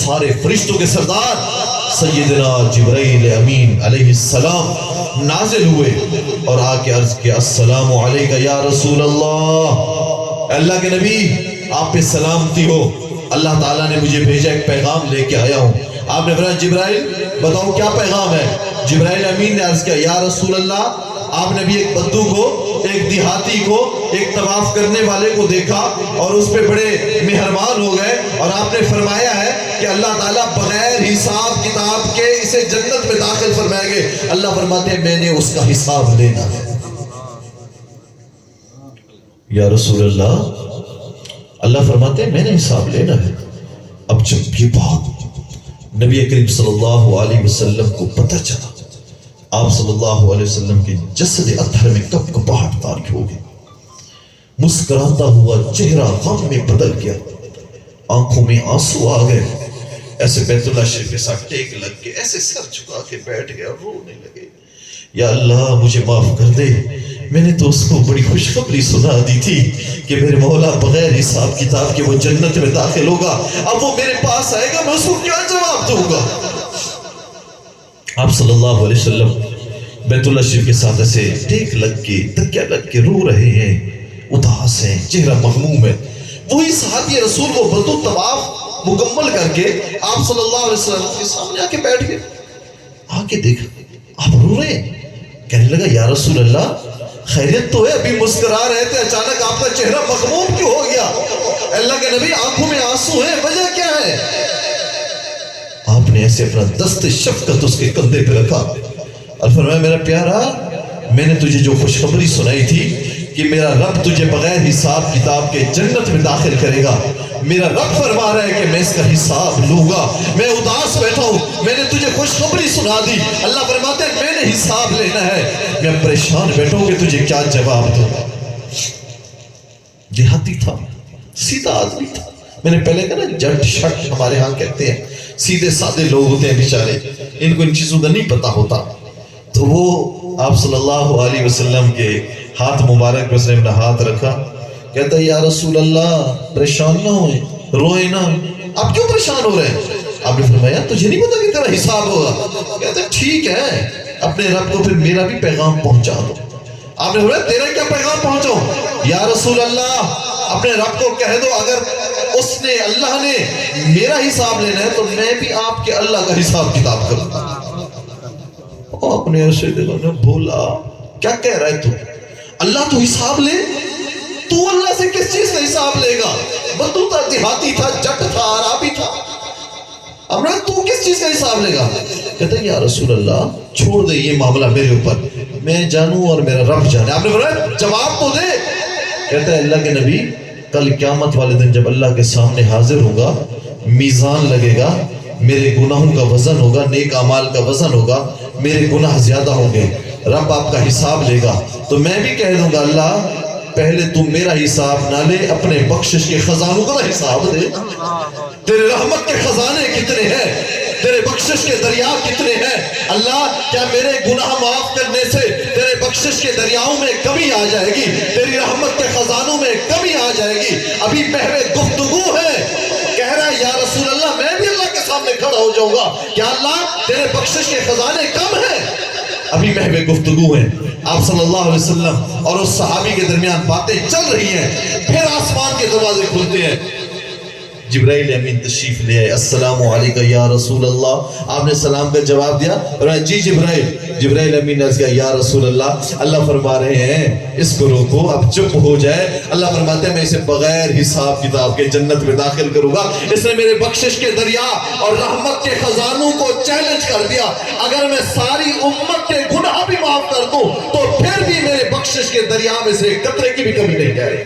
سارے فرشتوں کے سردار سیدنا جبرائیل امین علیہ السلام نازل ہوئے اور آ کے عرض کیا السلام علیکہ یا رسول اللہ کے نبی آپ پہ سلامتی ہو، اللہ تعالیٰ نے مجھے بھیجا، ایک پیغام لے کے آیا ہوں۔ آپ نے فرمایا جبرائیل بتاؤ کیا پیغام ہے؟ جبرائیل امین نے عرض کیا یا رسول اللہ، آپ نے بھی ایک بدو کو، ایک دیہاتی کو، ایک طواف کرنے والے کو دیکھا اور اس پہ بڑے مہربان ہو گئے، اور آپ نے فرمایا ہے کہ اللہ تعالیٰ بغیر حساب کتاب کے اسے جنت میں داخل فرمائیں گے۔ اللہ فرماتے ہیں میں نے اس کا حساب لینا ہے۔ یا رسول اللہ فرماتے ہیں میں نے حساب لینا ہے۔ اب جب یہ بات نبی کریم صلی اللہ علیہ وسلم کو پتہ چلا، آپ صلی اللہ علیہ وسلم کے جسد اطہر میں کب کپاہٹ تاری ہو گئی، مسکراتا ہوا چہرہ غم میں بدل گیا، آنکھوں میں آنسو آ گئے، ایسے بیت اللہ شریف کے ساتھ ٹیک لگ کے ایسے سر جھکا کے بیٹھ گیا، رونے لگے، یا اللہ مجھے معاف کر دے، میں نے تو اس کو بڑی خوشخبری سنا دی تھی کہ میرے مولا بغیر حساب کتاب کے وہ جنت میں داخل ہوگا، اب وہ میرے پاس آئے گا، میں اس کو کیا جواب دوں گا؟ آپ صلی اللہ علیہ وسلم بیت اللہ شریف کے ساتھ ایسے ٹیک لگ کے تکیہ لگ کے رو رہے ہیں، اداس ہیں، چہرہ مغموم ہے۔ وہی صحابی رسول کو بدو طواف مکمل کر کے آپ صلی اللہ علیہ وسلم کے سامنے آ کے بیٹھ گئے، آ کے دیکھا آپ رو رہے ہیں، کہنے لگا یا رسول اللہ خیریت تو ہے؟ ابھی مسکرا رہے تھے، اچانک آپ کا چہرہ مغموم کیوں ہو گیا؟ اللہ کے نبی آنکھوں میں آنسو ہیں، وجہ کیا ہے؟ آپ نے ایسے اپنا دست شفقت اس کے کندھے پہ رکھا اور فرمایا میرا پیارا، میں نے تجھے جو خوشخبری سنائی تھی کہ میرا رب تجھے بغیر حساب کتاب کے جنت میں داخل کرے گا، میرا رب فرما رہا ہے کہ میں اس کا حساب لوں گا، میں اداس بیٹھا ہوں، میں نے تجھے خوشخبری سنا دی، اللہ فرماتے ہیں میں نے حساب لینا ہے، میں پریشان بیٹھا ہوں کہ تجھے کیا جواب دوں۔ دیہاتی تھا، سیدھا آدمی تھا، میں نے پہلے کہا نا جٹ شٹ ہمارے ہاں کہتے ہیں، سیدھے سادے لوگ ہوتے ہیں بیچارے، ان کو ان چیزوں کا نہیں پتا ہوتا۔ تو وہ آپ صلی اللہ علیہ وسلم کے ہاتھ مبارک پہ اس نے اپنا ہاتھ رکھا، کہتا ہے یا رسول اللہ پریشان نہ ہوئے، روئے نہ، آپ کیوں پریشان ہو رہے ہیں؟ آپ نے فرمایا تجھے نہیں پتا کہ تیرا حساب ہوگا؟ کہتا ہے ٹھیک ہے، اپنے رب کو پھر میرا بھی پیغام پہنچا دو۔ آپ نے فرمایا تیرا کیا پیغام پہنچاؤں؟ یا رسول اللہ اپنے رب کو کہہ دو اگر اس نے، اللہ نے میرا حساب لینا ہے تو میں بھی آپ کے اللہ کا حساب کتاب کروں۔ آپ نے ایسے دلوں نے بولا کیا کہہ رہا ہے تو؟ اللہ تو حساب لے، تو اللہ سے کس چیز کا حساب لے گا؟ بدو تھا، دیہاتی تھا، جٹ تھا، عربی تھا، اب تو کس چیز کا حساب لے گا؟ کہتا ہے یا رسول اللہ چھوڑ دے یہ معاملہ میرے اوپر، میں جانوں اور میرا رب جانے۔ آپ نے فرمایا جواب تو دے۔ کہتا ہے اللہ کے نبی کل قیامت والے دن جب اللہ کے سامنے حاضر ہوگا، میزان لگے گا، میرے گناہوں کا وزن ہوگا، نیک اعمال کا وزن ہوگا، میرے گناہ زیادہ ہوں گے، رب آپ کا حساب لے گا، تو میں بھی کہہ دوں گا اللہ پہلے تم میرا حساب نہ لے، اپنے بخشش کے خزانوں کا حساب دے۔ تیرے رحمت کے خزانے کتنے ہیں، تیرے بخشش کے دریا کتنے ہیں، اللہ کیا میرے گناہ معاف کرنے سے تیرے بخشش کے دریاؤں میں کمی آ جائے گی، تیری رحمت کے خزانوں میں کمی آ جائے گی؟ ابھی محو گفتگو ہے، کہہ رہا ہے یا رسول اللہ میں بھی اللہ کے سامنے کھڑا ہو جاؤں گا، کیا اللہ تیرے بخشش کے خزانے کم ہیں؟ ابھی محو گفتگو ہے، آپ صلی اللہ علیہ وسلم اور اس صحابی کے درمیان باتیں چل رہی ہیں، پھر آسمان کے دروازے کھلتے ہیں، جبرائیل امین تشریف لے آئے، السلام علیکہ یا رسول اللہ۔ آپ نے سلام کا جواب دیا، جی جبرائیل امین نے کہا یا رسول اللہ فرما رہے ہیں اس کو روکو، اب چپ ہو جائے۔ اللہ فرماتے ہیں میں اسے بغیر حساب کتاب کے جنت میں داخل کروں گا، اس نے میرے بخشش کے دریا اور رحمت کے خزانوں کو چیلنج کر دیا، اگر میں ساری امت کے گناہ بھی معاف کر دوں تو پھر بھی میرے بخشش کے دریا میں سے قطرے کی بھی کمی نہیں جائے۔